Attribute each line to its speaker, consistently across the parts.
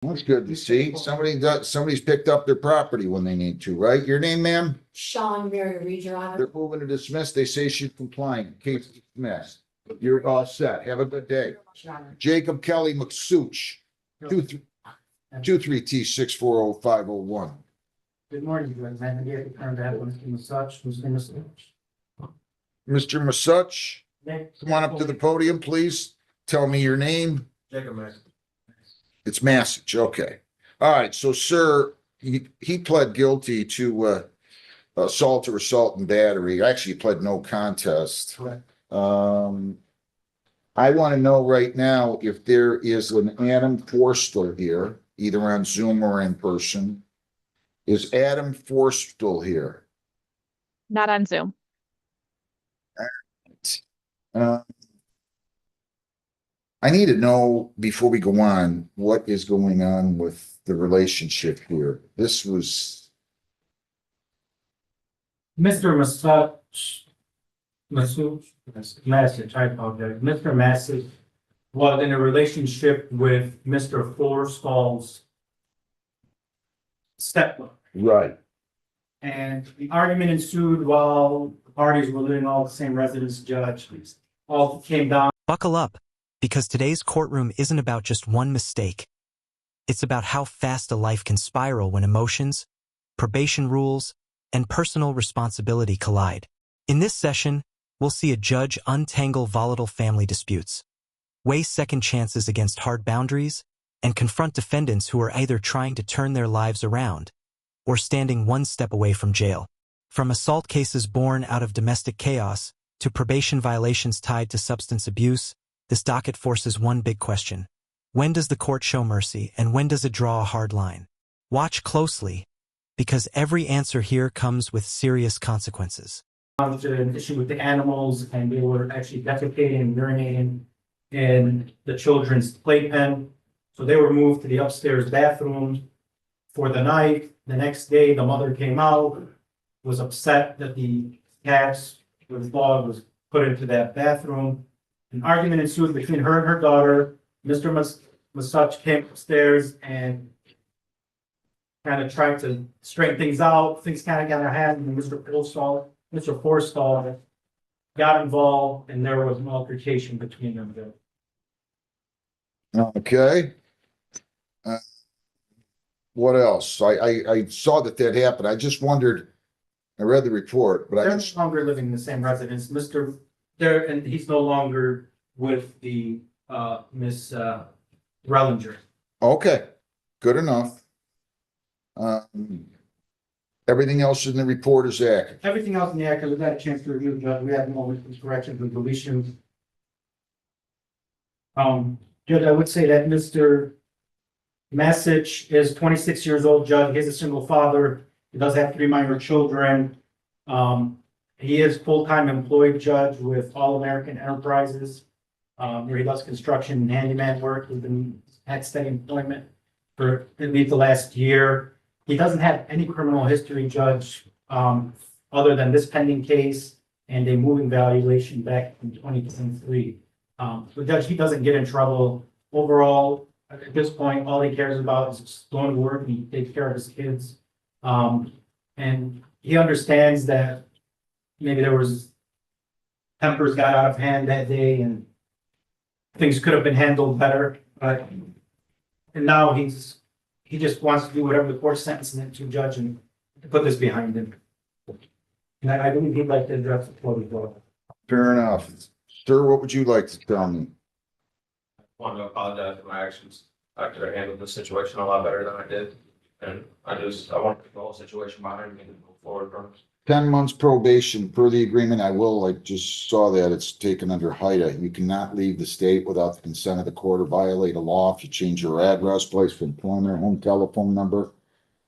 Speaker 1: That's good to see. Somebody's picked up their property when they need to, right? Your name, ma'am?
Speaker 2: Sean Mary Reed, Your Honor.
Speaker 1: They're moving to dismiss. They say she's compliant. Case dismissed. You're all set. Have a good day.
Speaker 2: Your Honor.
Speaker 1: Jacob Kelly Msuch, 23T640501.
Speaker 3: Good morning, Judge. I'm here to turn to have Mr. Msuch, who's in Mr.
Speaker 1: Mr. Msuch, come on up to the podium, please. Tell me your name.
Speaker 3: Jacob Msuch.
Speaker 1: It's Msuch. Okay. All right. So, sir, he pled guilty to assault or assault and battery. Actually, he pled no contest.
Speaker 3: Correct.
Speaker 1: I want to know right now if there is an Adam Forstall here, either on Zoom or in person. Is Adam Forstall here?
Speaker 4: Not on Zoom.
Speaker 1: I need to know before we go on what is going on with the relationship here. This was
Speaker 3: Mr. Msuch, I apologize. Mr. Msuch was in a relationship with Mr. Forstall's stepmother.
Speaker 1: right.
Speaker 3: And the argument ensued while the parties were living all the same residence. Judge all came down.
Speaker 5: Buckle up, because today's courtroom isn't about just one mistake. It's about how fast a life can spiral when emotions, probation rules, and personal responsibility collide. In this session, we'll see a judge untangle volatile family disputes, weigh second chances against hard boundaries, and confront defendants who are either trying to turn their lives around or standing one step away from jail. From assault cases born out of domestic chaos to probation violations tied to substance abuse, this docket forces one big question. When does the court show mercy, and when does it draw a hard line? Watch closely, because every answer here comes with serious consequences.
Speaker 3: An issue with the animals, and they were actually defecating and urinating in the children's playpen. So they were moved to the upstairs bathroom for the night. The next day, the mother came out, was upset that the cats or the dog was put into that bathroom. An argument ensued between her and her daughter. Mr. Msuch came upstairs and kind of tried to straighten things out. Things kind of got out of hand, and Mr. Forstall got involved, and there was an altercation between them.
Speaker 1: Okay. What else? I saw that happened. I just wondered, I read the report, but
Speaker 3: They're no longer living in the same residence. And he's no longer with the Miss Rellinger.
Speaker 1: okay, good enough. Everything else in the report is accurate.
Speaker 3: Everything else in the act, we've had a chance to review, Judge. We have no corrections and deletions. Judge, I would say that Mr. Msuch is 26 years old, Judge. He's a single father. He does have 3 minor children. He is full-time employed, Judge, with All American Enterprises, where he does construction and handyman work. He's had steady employment for at least the last year. He doesn't have any criminal history, Judge, other than this pending case and a moving valuation back in 2023. So, Judge, he doesn't get in trouble. Overall, at this point, all he cares about is just going to work and he takes care of his kids. And he understands that maybe there was tempers got out of hand that day and things could have been handled better. And now he just wants to do whatever the court sentencing him to, Judge, and to put this behind him. And I believe he'd like to address the court as well.
Speaker 1: Fair enough. Sir, what would you like to tell me?
Speaker 6: I want to apologize for my actions. I could have handled the situation a lot better than I did. And I want to put the whole situation behind me and move forward from it.
Speaker 1: 10 months probation per the agreement. I just saw that it's taken under HIDA. You cannot leave the state without the consent of the court or violate a law. If you change your address, place of employment, or home telephone number,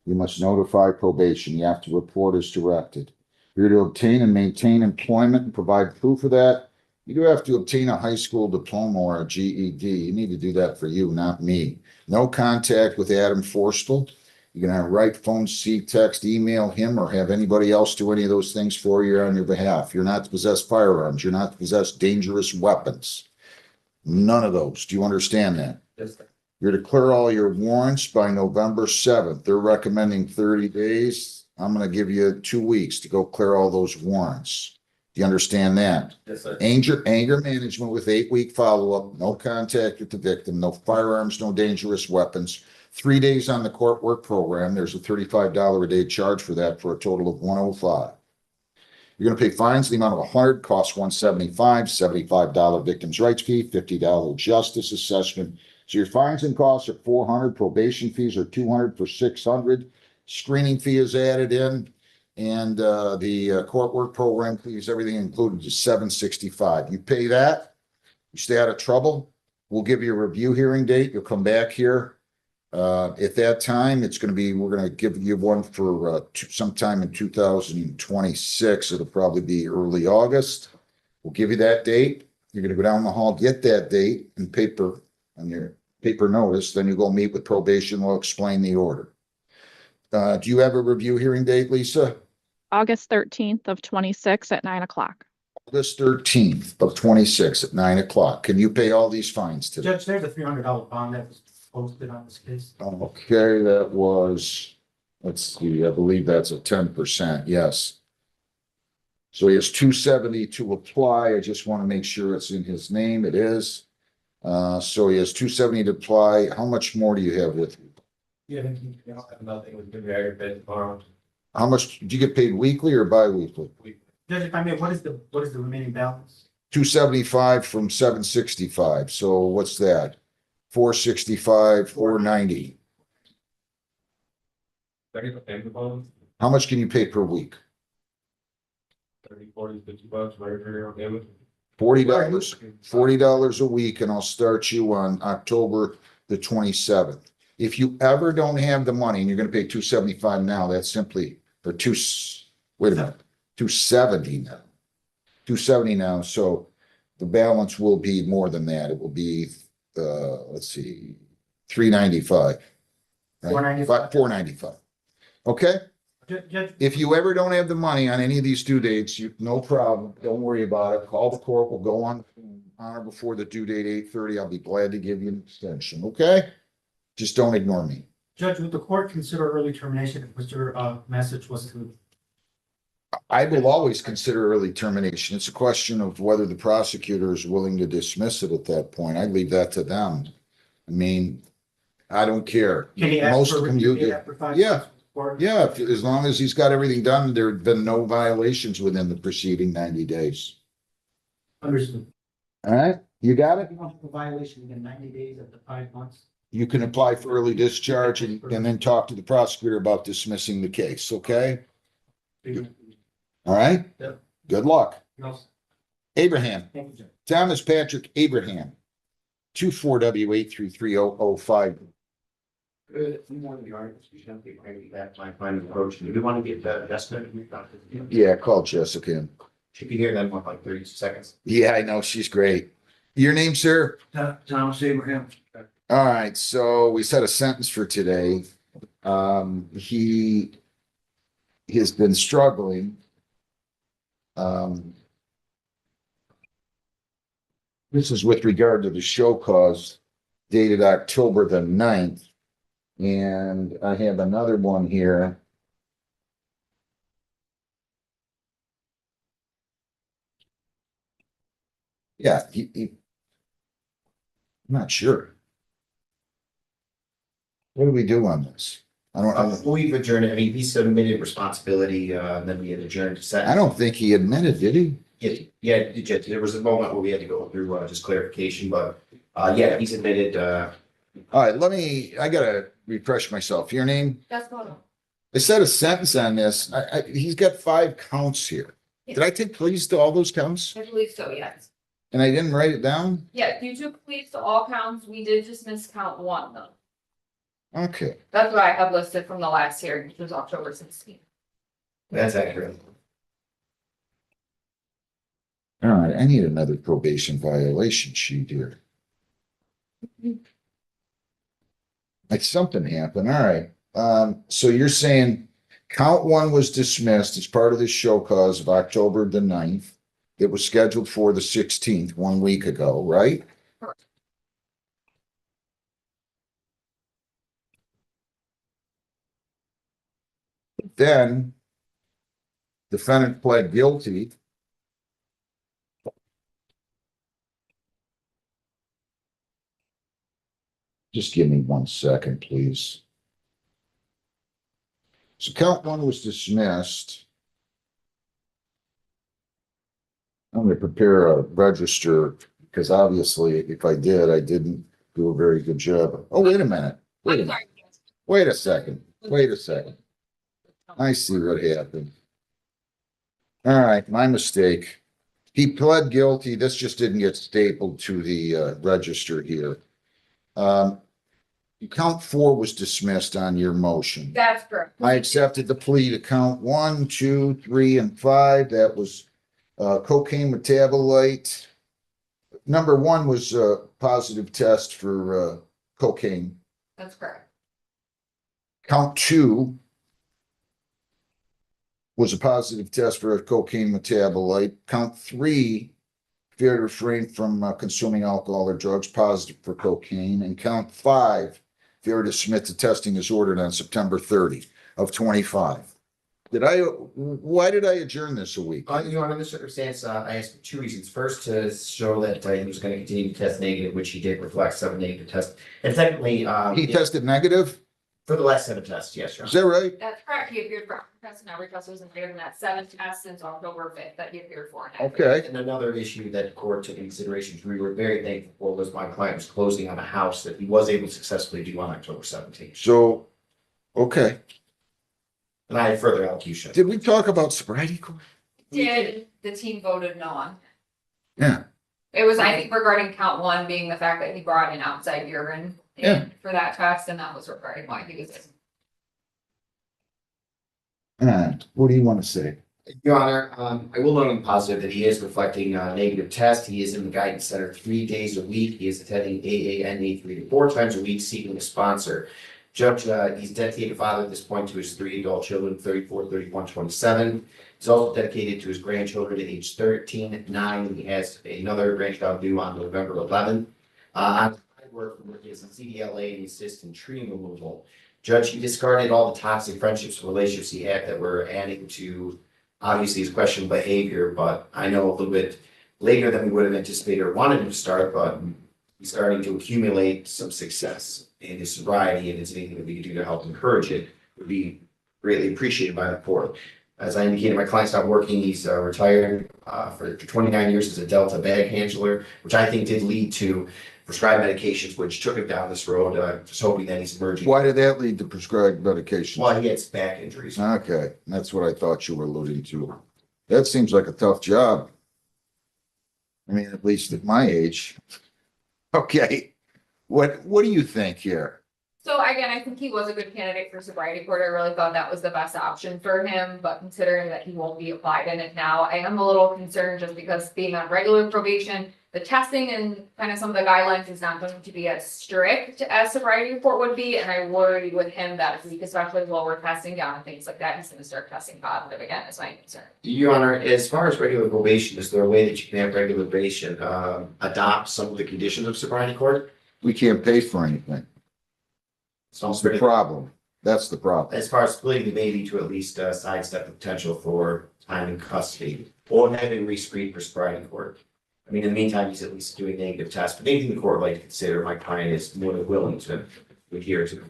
Speaker 1: you must notify probation. You have to report as directed. If you're to obtain and maintain employment and provide proof of that, you do have to obtain a high school diploma or a GED. You need to do that for you, not me. No contact with Adam Forstall. You can write, phone, see, text, email him, or have anybody else do any of those things for you on your behalf. You're not to possess firearms. You're not to possess dangerous weapons. None of those. Do you understand that?
Speaker 6: Yes, sir.
Speaker 1: You're to clear all your warrants by November 7th. They're recommending 30 days. I'm gonna give you 2 weeks to go clear all those warrants. Do you understand that?
Speaker 6: Yes, sir.
Speaker 1: Anger management with 8-week follow-up, no contact with the victim, no firearms, no dangerous weapons. 3 days on the court work program. There's a $35 a day charge for that for a total of $105. You're gonna pay fines in the amount of $100, costs $175, $75 victim's rights fee, $50 justice assessment. So your fines and costs are $400, probation fees are $200 for $600. Screening fee is added in, and the court work program fees, everything included is $765. You pay that, you stay out of trouble. We'll give you a review hearing date. You'll come back here. At that time, it's gonna be, we're gonna give you one for sometime in 2026. It'll probably be early August. We'll give you that date. You're gonna go down the hall, get that date and paper on your paper notice, then you go meet with probation. We'll explain the order. Do you have a review hearing date, Lisa?
Speaker 4: August 13th of 26 at 9 o'clock.
Speaker 1: August 13th of 26 at 9 o'clock. Can you pay all these fines today?
Speaker 3: Judge, there's a $300 bond that was posted on this case.
Speaker 1: Okay, that was, let's see, I believe that's a 10%, yes. So he has 270 to apply. I just want to make sure it's in his name. It is. So he has 270 to apply. How much more do you have with you?
Speaker 3: Yeah,
Speaker 6: Nothing was good, very bad tomorrow.
Speaker 1: How much, do you get paid weekly or bi-weekly?
Speaker 3: Judge, if I may, what is the remaining balance?
Speaker 1: 275 from 765. So what's that? 465, 490.
Speaker 6: Thirty, payment bonus,
Speaker 1: How much can you pay per week?
Speaker 6: 30, 40, 50 bucks, whatever you're okay with.
Speaker 1: $40 a week, and I'll start you on October the 27th. If you ever don't have the money and you're gonna pay 275 now, that's simply, or wait a minute, 270 now. 270 now, so the balance will be more than that. It will be, let's see, 395. Right?
Speaker 3: 495.
Speaker 1: 495. Okay?
Speaker 3: Judge,
Speaker 1: If you ever don't have the money on any of these due dates, no problem. Don't worry about it. Call the court. We'll go on or before the due date, 8:30. I'll be glad to give you an extension, okay? Just don't ignore me.
Speaker 3: Judge, would the court consider early termination if Mr. Msuch was to?
Speaker 1: I will always consider early termination. It's a question of whether the prosecutor is willing to dismiss it at that point. I leave that to them. I mean, I don't care.
Speaker 3: Can he ask
Speaker 1: Most
Speaker 3: for
Speaker 1: of
Speaker 3: a
Speaker 1: them
Speaker 3: review
Speaker 1: you
Speaker 3: date
Speaker 1: get.
Speaker 3: after 5
Speaker 1: Yeah.
Speaker 3: years? Or-
Speaker 1: Yeah, as long as he's got everything done, there have been no violations within the preceding 90 days.
Speaker 3: Understood.
Speaker 1: All right, you got it?
Speaker 3: You don't have a violation within 90 days of the 5 months?
Speaker 1: You can apply for early discharge and then talk to the prosecutor about dismissing the case, okay? All right?
Speaker 6: Yep.
Speaker 1: Good luck.
Speaker 3: No,
Speaker 1: Abraham,
Speaker 3: thank you, Judge.
Speaker 1: Thomas Patrick Abraham, 24W8330005.
Speaker 6: Good, we want the artists, we should be ready that my final approach, do we want to get the estimate?
Speaker 1: Yeah, call Jessica.
Speaker 6: Should be here then in like 30 seconds.
Speaker 1: Yeah, I know, she's great. Your name, sir?
Speaker 6: Thomas Abraham.
Speaker 1: All right, so we set a sentence for today. He has been struggling. This is with regard to the show cause dated October the 9th. And I have another one here. Yeah, I'm not sure. What do we do on this? I don't,
Speaker 7: We've adjourned, I mean, he submitted responsibility, and then we had adjourned to set.
Speaker 1: I don't think he admitted, did he?
Speaker 7: Yeah, there was a moment where we had to go through, just clarification, but, yeah, he's admitted,
Speaker 1: All right, I gotta refresh myself. Your name?
Speaker 2: That's going on.
Speaker 1: I said a sentence on this. He's got 5 counts here. Did I take pleas to all those counts?
Speaker 2: I believe so, yes.
Speaker 1: And I didn't write it down?
Speaker 2: Yeah, you took pleas to all counts. We did just miss count 1 though.
Speaker 1: Okay.
Speaker 2: That's what I have listed from the last hearing, which was October 16th.
Speaker 7: that's accurate.
Speaker 1: All right, I need another probation violation sheet here. Like something happened. All right. So you're saying count 1 was dismissed as part of the show cause of October the 9th. It was scheduled for the 16th, 1 week ago, right?
Speaker 2: Correct.
Speaker 1: Then defendant pled guilty. Just give me 1 second, please. So count one was dismissed. I'm gonna prepare a register because obviously if I did, I didn't do a very good job. Oh, wait a minute. Wait a
Speaker 2: I'm
Speaker 1: minute.
Speaker 2: sorry.
Speaker 1: Wait a second. Wait a second. I see what happened. All right, my mistake. He pled guilty. This just didn't get stapled to the register here. Count 4 was dismissed on your motion.
Speaker 2: That's correct.
Speaker 1: I accepted the plea to count 1, 2, 3, and 5. That was cocaine metabolite. Number 1 was a positive test for cocaine.
Speaker 2: That's correct.
Speaker 1: Count 2 was a positive test for a cocaine metabolite. Count 3, failure to refrain from consuming alcohol or drugs, positive for cocaine. And count 5, failure to submit to testing as ordered on September 30 of 25. Why did I adjourn this a week?
Speaker 7: Your Honor, in this circumstance, I asked for 2 reasons. First, to show that he was going to continue to test negative, which he did reflect 7 negative tests. And secondly,
Speaker 1: He tested negative?
Speaker 7: for the last 7 tests, yes, Your
Speaker 1: Is
Speaker 7: Honor.
Speaker 1: that right?
Speaker 2: That's correct. He appeared for test and every test was negative in that 7 tests since October 5th that he appeared for.
Speaker 1: Okay.
Speaker 7: And another issue that the court took into consideration, which we were very thankful for, was my client was closing on a house that he was able to successfully do on October 17th.
Speaker 1: So, okay.
Speaker 7: And I had further elocution.
Speaker 1: Did we talk about sobriety court?
Speaker 2: Did the team voted no on?
Speaker 1: Yeah.
Speaker 2: It was, I think, regarding count 1 being the fact that he brought in outside urine
Speaker 1: Yeah.
Speaker 2: for that test, and that was regarding why he was.
Speaker 1: What do you want to say?
Speaker 7: Your Honor, I will note on positive that he is reflecting a negative test. He is in the guidance center 3 days a week. He is attending AANA 3 to 4 times a week, seeking a sponsor. Judge, he's a dedicated father at this point to his 3 adult children, 34, 31, 27. He's also dedicated to his grandchildren at age 13, 9. He has another grandchild due on November 11th. On work as a CDLA and assist in tree removal. Judge, he discarded all the toxic friendships and relationships he had that were adding to obviously his questionable behavior, but I know a little bit later than we would have anticipated or wanted him to start, but he's starting to accumulate some success in his sobriety, and it's anything that we can do to help encourage it would be greatly appreciated by the court. As I indicated, my client's not working. He's retired for 29 years as a Delta bag handler, which I think did lead to prescribed medications, which took him down this road. Just hoping that he's emerging.
Speaker 1: Why did that lead to prescribed medication?
Speaker 7: Well, he gets back injuries.
Speaker 1: Okay, that's what I thought you were alluding to. That seems like a tough job. I mean, at least at my age. Okay, what do you think here?
Speaker 2: So again, I think he was a good candidate for sobriety court. I really thought that was the best option for him, but considering that he won't be applied in it now, I am a little concerned just because being on regular probation, the testing and kind of some of the guidelines is not going to be as strict as sobriety report would be. And I worry with him that week, especially while we're testing down and things like that, he's gonna start testing positive again, is my concern.
Speaker 7: Your Honor, as far as regular probation, is there a way that you can have regular probation adopt some of the conditions of sobriety court?
Speaker 1: We can't pay for anything. That's the problem. That's the problem.
Speaker 7: As far as splitting the baby to at least sidestep the potential for time in custody or having re-screened for sobriety court. I mean, in the meantime, he's at least doing negative tests, but anything the court would like to consider, my client is more than willing to adhere to.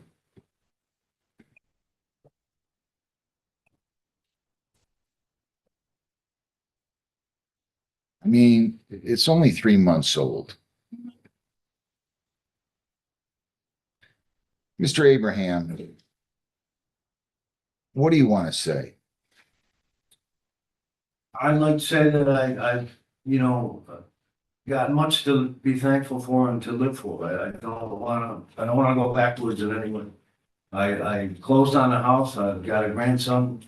Speaker 1: I mean, it's only 3 months old. Mr. Abraham, what do you want to say?
Speaker 8: I'd like to say that I, got much to be thankful for and to live for. I don't wanna go backwards in any way. I closed on the house. I've got a grandson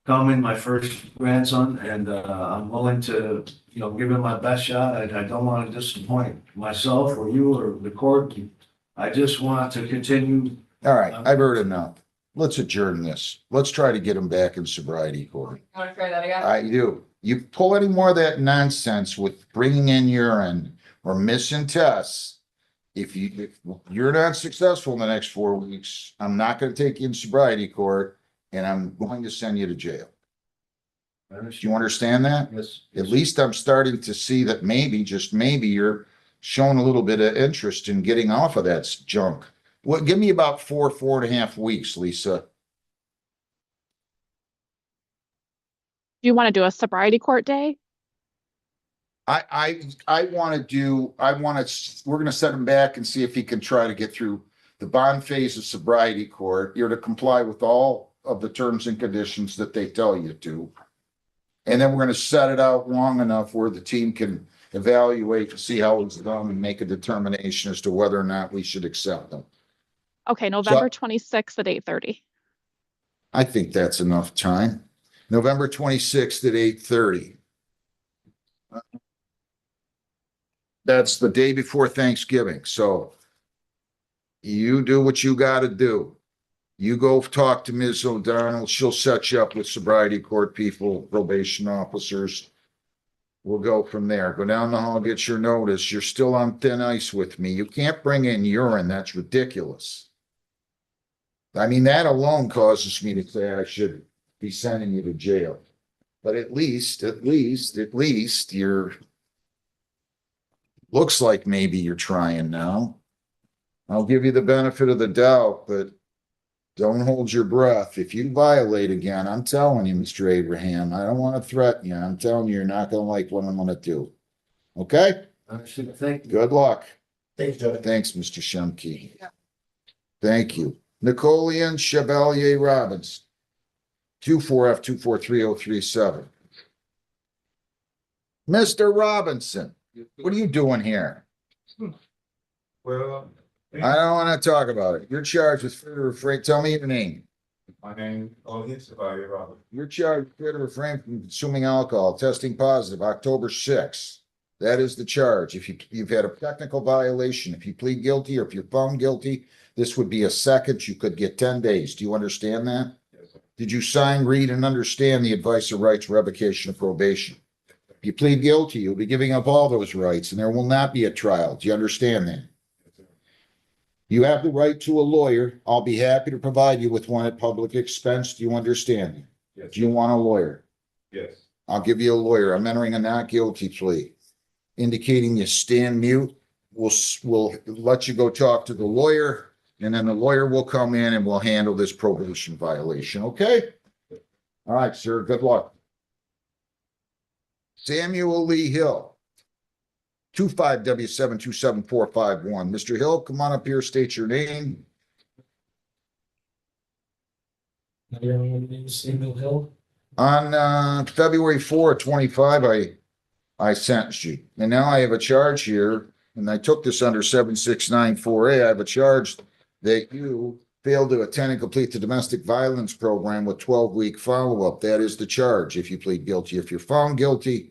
Speaker 8: coming, my first grandson, and I'm willing to, give him my best shot. I don't want to disappoint myself or you or the court. I just want to continue.
Speaker 1: All right, I've heard enough. Let's adjourn this. Let's try to get him back in sobriety court.
Speaker 2: You wanna try that again?
Speaker 1: I do. You pull any more of that nonsense with bringing in urine or missing tests. If you're not successful in the next 4 weeks, I'm not going to take you in sobriety court and I'm going to send you to jail.
Speaker 8: I
Speaker 1: Do
Speaker 8: understand.
Speaker 1: you understand that?
Speaker 8: Yes.
Speaker 1: At least I'm starting to see that maybe, just maybe, you're showing a little bit of interest in getting off of that junk. Well, give me about 4.5 weeks, Lisa.
Speaker 4: Do you want to do a sobriety court day?
Speaker 1: I want to do, we're gonna set him back and see if he can try to get through the bond phase of sobriety court. You're to comply with all of the terms and conditions that they tell you to. And then we're gonna set it out long enough where the team can evaluate to see how it's done and make a determination as to whether or not we should accept them.
Speaker 4: Okay, November 26th at 8:30.
Speaker 1: I think that's enough time. November 26th at 8:30. That's the day before Thanksgiving, so you do what you gotta do. You go talk to Ms. O'Donnell. She'll set you up with sobriety court people, probation officers. We'll go from there. Go down the hall, get your notice. You're still on thin ice with me. You can't bring in urine. That's ridiculous. I mean, that alone causes me to say I should be sending you to jail. But at least you're, looks like maybe you're trying now. I'll give you the benefit of the doubt, but don't hold your breath. If you violate again, I'm telling you, Mr. Abraham, I don't want to threaten you. I'm telling you, you're not going to like what I'm going to do. Okay?
Speaker 8: Understood. Thank you.
Speaker 1: Good luck.
Speaker 8: Thanks, Judge.
Speaker 1: Thanks, Mr. Shumke. Thank you. Napoleon Chevalier Robbins. 24F243037. Mr. Robinson, what are you doing here?
Speaker 6: Well,
Speaker 1: I don't want to talk about it. You're charged with failure to refrain. Tell me your name.
Speaker 6: my name, it's about your brother.
Speaker 1: You're charged with failure to refrain from consuming alcohol, testing positive October 6th. That is the charge. If you've had a technical violation, if you plead guilty or if you're found guilty, this would be a second. You could get 10 days. Do you understand that?
Speaker 6: Yes, sir.
Speaker 1: Did you sign, read, and understand the advice of rights revocation of probation? If you plead guilty, you'll be giving up all those rights and there will not be a trial. Do you understand that?
Speaker 6: Yes, sir.
Speaker 1: You have the right to a lawyer. I'll be happy to provide you with one at public expense. Do you understand?
Speaker 6: Yes,
Speaker 1: Do you want a lawyer?
Speaker 6: yes,
Speaker 1: I'll give you a lawyer. I'm entering a not guilty plea, indicating you stand mute. We'll let you go talk to the lawyer, and then the lawyer will come in and we'll handle this probation violation, okay? All right, sir, good luck. Samuel Lee Hill. 25W727451. Mr. Hill, come on up here, state your name.
Speaker 9: Samuel Hill.
Speaker 1: On February 4, 25, I sentenced you. And now I have a charge here, and I took this under 7694A. I have a charge that you failed to attend and complete the domestic violence program with 12-week follow-up. That is the charge if you plead guilty. If you're found guilty,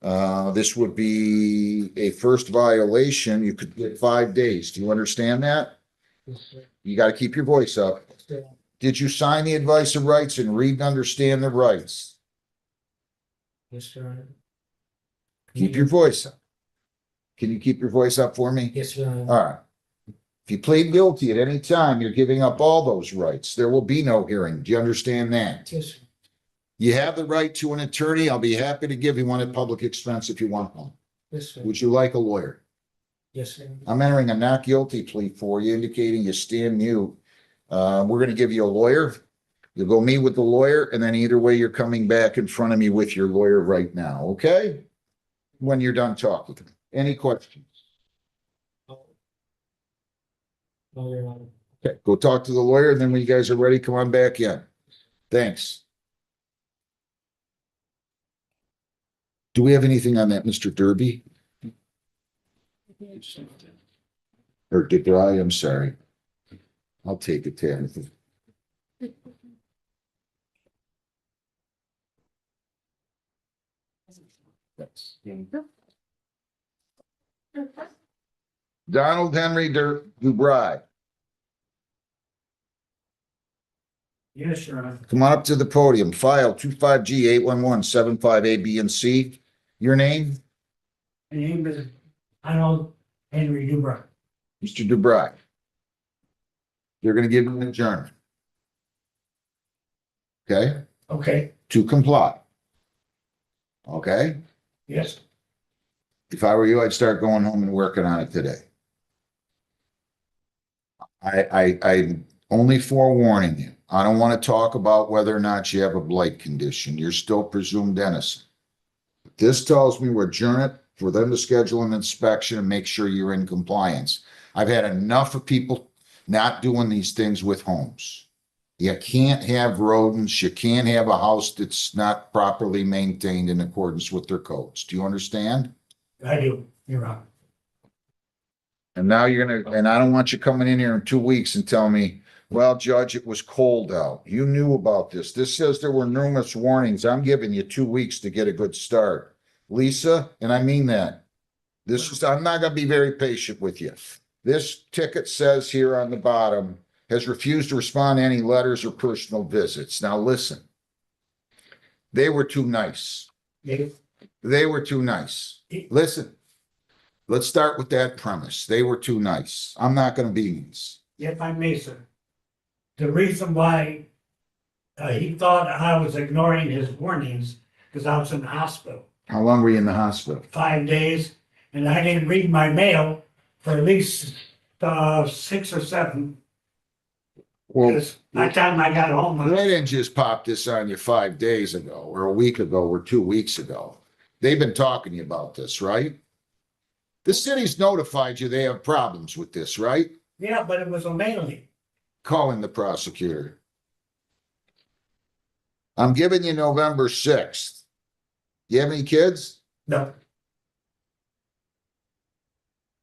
Speaker 1: this would be a first violation. You could get 5 days. Do you understand that?
Speaker 9: Yes, sir.
Speaker 1: You got to keep your voice up. Did you sign the advice of rights and read and understand the rights?
Speaker 9: Yes, sir.
Speaker 1: Keep your voice up. Can you keep your voice up for me?
Speaker 9: Yes, sir.
Speaker 1: All right. If you plead guilty at any time, you're giving up all those rights. There will be no hearing. Do you understand that?
Speaker 9: Yes, sir.
Speaker 1: You have the right to an attorney. I'll be happy to give you one at public expense if you want one.
Speaker 9: Yes, sir.
Speaker 1: Would you like a lawyer?
Speaker 9: Yes, sir.
Speaker 1: I'm entering a not guilty plea for you, indicating you stand mute. We're going to give you a lawyer. You'll go meet with the lawyer, and then either way, you're coming back in front of me with your lawyer right now, okay? When you're done talking. Any questions?
Speaker 9: No, Your Honor.
Speaker 1: Okay, go talk to the lawyer, and then when you guys are ready, come on back in. Thanks. Do we have anything on that, Mr. Derby? Or DeBry, I'm sorry. I'll take it, Ted. Thanks. Donald Henry DuBry.
Speaker 3: Yes, Your Honor.
Speaker 1: Come on up to the podium. File 25G81175A, B, and C. Your name?
Speaker 9: My name is Donald Henry Dubrow.
Speaker 1: Mr. DuBry. You're going to give me an adjournment. okay,
Speaker 9: Okay,
Speaker 1: to comply. Okay?
Speaker 9: yes,
Speaker 1: If I were you, I'd start going home and working on it today. I'm only forewarning you. I don't want to talk about whether or not you have a blight condition. You're still presumed innocent. This tells me we're adjourn it for them to schedule an inspection and make sure you're in compliance. I've had enough of people not doing these things with homes. You can't have rodents. You can't have a house that's not properly maintained in accordance with their codes. Do you understand?
Speaker 9: I do, Your Honor.
Speaker 1: And now you're gonna, and I don't want you coming in here in 2 weeks and telling me, well, Judge, it was cold out. You knew about this. This says there were numerous warnings. I'm giving you 2 weeks to get a good start. Lisa, and I mean that. I'm not gonna be very patient with you. This ticket says here on the bottom, has refused to respond to any letters or personal visits. Now, listen. They were too nice.
Speaker 9: If,
Speaker 1: They were too nice. Listen, let's start with that premise. They were too nice. I'm not gonna be nice.
Speaker 9: if I may, sir, the reason why he thought I was ignoring his warnings, because I was in the hospital
Speaker 1: How long were you in the hospital?
Speaker 9: 5 days, and I didn't read my mail for at least 6 or 7.
Speaker 1: Well,
Speaker 9: Because by the time I got home,
Speaker 1: they didn't just pop this on you 5 days ago, or a week ago, or 2 weeks ago. They've been talking to you about this, right? The city's notified you they have problems with this, right?
Speaker 9: yeah, but it was a mailing.
Speaker 1: Calling the prosecutor. I'm giving you November 6th. You have any kids?
Speaker 9: No,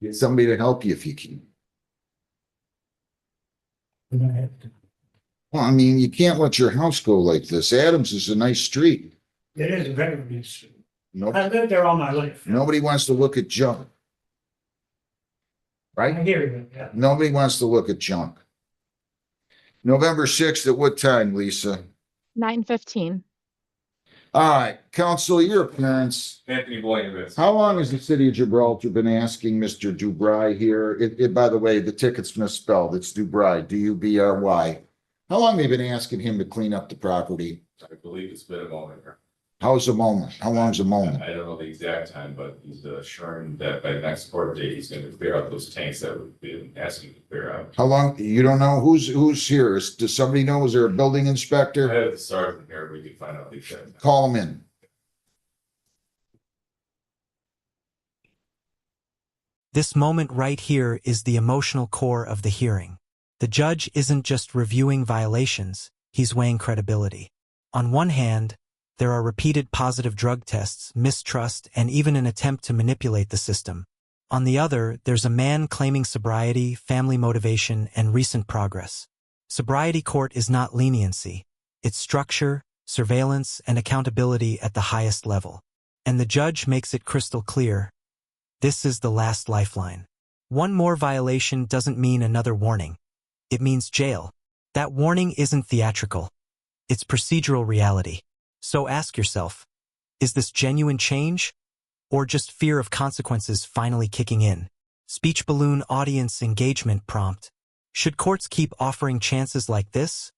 Speaker 1: Get somebody to help you if you can.
Speaker 9: we don't have to.
Speaker 1: Well, I mean, you can't let your house go like this. Adams is a nice street.
Speaker 9: It is very nice.
Speaker 1: No,
Speaker 9: I lived there all my life.
Speaker 1: nobody wants to look at junk.
Speaker 9: I
Speaker 1: Right?
Speaker 9: hear you, yeah.
Speaker 1: Nobody wants to look at junk. November 6th at what time, Lisa?
Speaker 4: 9:15.
Speaker 1: All right, counsel, your appearance.
Speaker 6: Anthony Williams.
Speaker 1: How long has the city of Gibraltar been asking Mr. Dubry here? By the way, the ticket's misspelled. It's Dubry, D-U-B-R-Y. How long have they been asking him to clean up the property?
Speaker 6: I believe it's been a moment.
Speaker 1: How's a moment? How long's a moment?
Speaker 6: I don't know the exact time, but he's assuring that by the next court date, he's going to clear out those tanks that we've been asking to clear out.
Speaker 1: How long? You don't know who's here? Does somebody know? Is there a building
Speaker 6: I
Speaker 1: inspector?
Speaker 6: have the sergeant here, we can find out the exact time.
Speaker 1: Call him in.
Speaker 5: This moment right here is the emotional core of the hearing. The judge isn't just reviewing violations, he's weighing credibility. On one hand, there are repeated positive drug tests, mistrust, and even an attempt to manipulate the system. On the other, there's a man claiming sobriety, family motivation, and recent progress. Sobriety court is not leniency. It's structure, surveillance, and accountability at the highest level. And the judge makes it crystal clear. This is the last lifeline. One more violation doesn't mean another warning. It means jail. That warning isn't theatrical. It's procedural reality. So ask yourself, is this genuine change? Or just fear of consequences finally kicking in? Speech balloon audience engagement prompt. Should courts keep offering chances like this?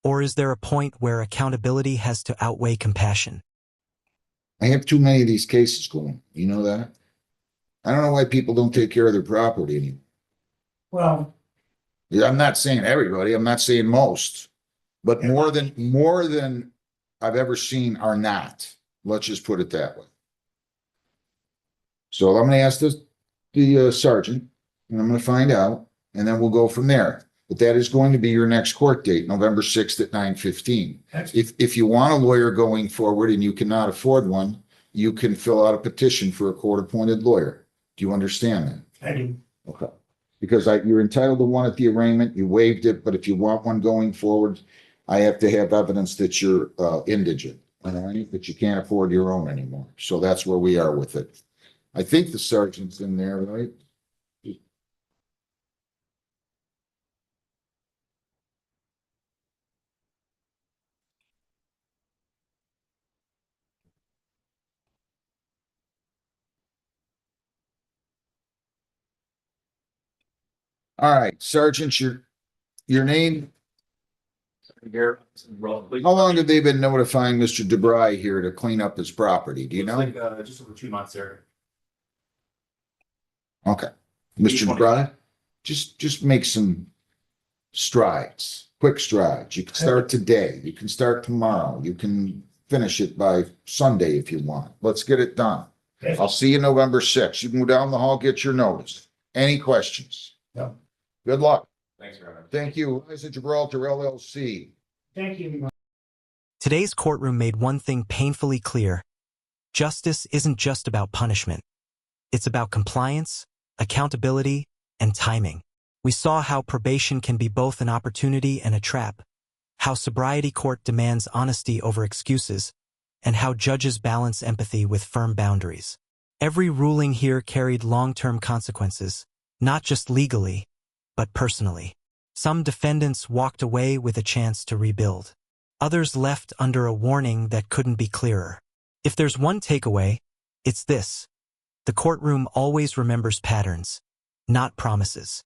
Speaker 5: Or is there a point where accountability has to outweigh compassion?
Speaker 1: I have too many of these cases going. You know that? I don't know why people don't take care of their property anymore.
Speaker 9: Well,
Speaker 1: Yeah, I'm not saying everybody, I'm not saying most, but more than I've ever seen are not. Let's just put it that way. So I'm gonna ask the sergeant, and I'm gonna find out, and then we'll go from there. But that is going to be your next court date, November 6th at 9:15. If you want a lawyer going forward and you cannot afford one, you can fill out a petition for a court-appointed lawyer. Do you understand that?
Speaker 9: I do.
Speaker 1: Okay. Because you're entitled to one at the arraignment, you waived it, but if you want one going forward, I have to have evidence that you're indigent, all right, that you can't afford your own anymore. So that's where we are with it. I think the sergeant's in there, right? All right, Sergeant, your name?
Speaker 6: Here, roughly.
Speaker 1: How long have they been notifying Mr. DeBry here to clean up his property? Do you know?
Speaker 6: Like, just over 2 months there.
Speaker 1: Okay. Mr. DeBry, just make some strides, quick strides. You can start today. You can start tomorrow. You can finish it by Sunday if you want. Let's get it done. I'll see you November 6th. You can go down the hall, get your notice. Any questions?
Speaker 9: No.
Speaker 1: Good luck.
Speaker 6: Thanks, Your Honor.
Speaker 1: Thank you. Liza Gibraltar LLC.
Speaker 9: Thank you.
Speaker 5: Today's courtroom made one thing painfully clear. Justice isn't just about punishment. It's about compliance, accountability, and timing. We saw how probation can be both an opportunity and a trap, how sobriety court demands honesty over excuses, and how judges balance empathy with firm boundaries. Every ruling here carried long-term consequences, not just legally, but personally. Some defendants walked away with a chance to rebuild. Others left under a warning that couldn't be clearer. If there's one takeaway, it's this. The courtroom always remembers patterns, not promises.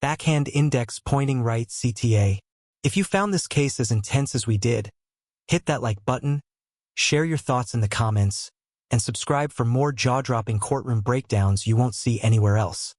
Speaker 5: Backhand index pointing right CTA. If you found this case as intense as we did, hit that like button, share your thoughts in the comments, and subscribe for more jaw-dropping courtroom breakdowns you won't see anywhere else.